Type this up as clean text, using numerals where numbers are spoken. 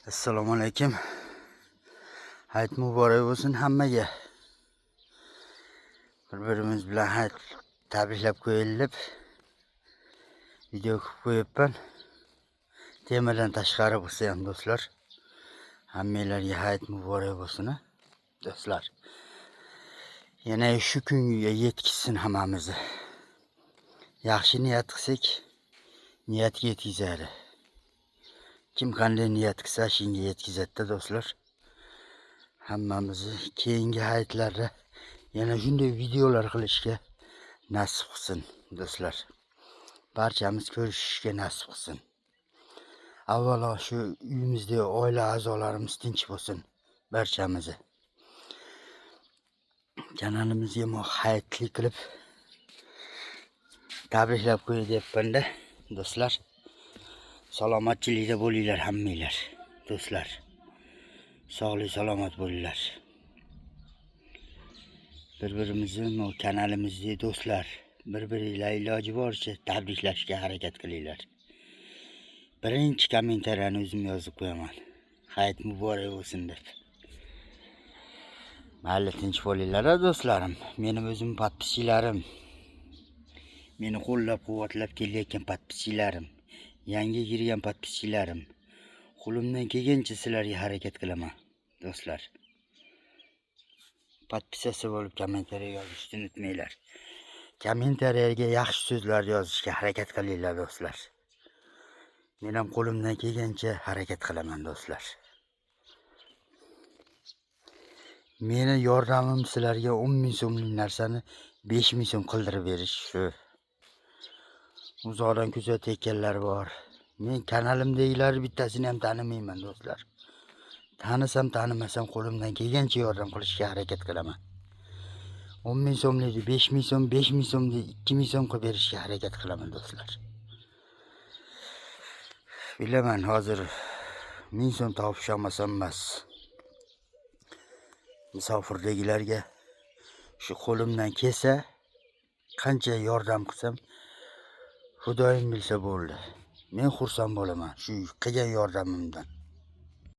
Assalomu alaykum. Hayit muborak bo'lsin hammaga. Bir-birimiz bilan hayit tabriklab qo'yilib, video qilib qo'yibman. Temadan tashqari bo'lsa ham do'stlar, hammalarga hayit muborak bo'lsin, do'stlar. Yana shu kunga yetkazsin hammamizni. Yaxshi niyat qilsak, niyatga yetkazadi. Kim qanday niyat qilsa, shunga yetkazadi do'stlar. Hammamizni keyingi hayitlarda yana shunday videolar qilishga nasib qilsin do'stlar. Barchamiz ko'rishishga nasib qilsin. Avvalo shu uyimizda oila a'zolarimiz tinch bo'lsin barchamizni. Kanalimizga hayitlik qilib tabriklab qo'ying debman-da do'stlar. Salomatchilikda bo'linglar hammanglar do'stlar. Sog'lik salomat bo'linglar. Bir-birimizni kanalimizda do'stlar, bir-biringlar iloji boricha tabriklashga harakat qilinglar. Birinchi kommentariyani o'zim yozib qo'yaman. Hayit muborak bo'lsin deb. Mayli tinch bo'linglar do'stlarim. Mening o'zim podpischilarim. Meni qo'llab-quvvatlab kelayotgan podpischilarim. Yangi kirgan podpischilarim. Qo'limdan kelgancha sizlarga harakat qilaman do'stlar. Podpisasi bo'lib kommentariya yozishni unutmanglar. Kommentariyaga yaxshi so'zlar yozishga harakat qilinglar do'stlar. Men ham qo'limdan kelgancha harakat qilaman do'stlar. Meni yordamim sizlarga 10.000 so'mlik narsani 5.000 so'm qildirib berish shu. Uzoqdan kuzatayotganlar bor. Men kanalimdagilar bittasini ham tanimayman do'stlar. Tanisam tanimasam qo'limdan kelgancha yordam qilishga harakat qilaman. 10.000 so'mlikni 5.000 so'm, 5.000 so'mni 2.000 so'm qilib berishga harakat qilaman do'stlar. Bilaman hozir 1000 so'm topish olmasam emas. Musofirdagilarga shu qo'limdan kelsa, qancha yordam qilsam, Xudoyim bilsa bo'ldi. Men xursand bo'laman shu qilgan yordamimdan.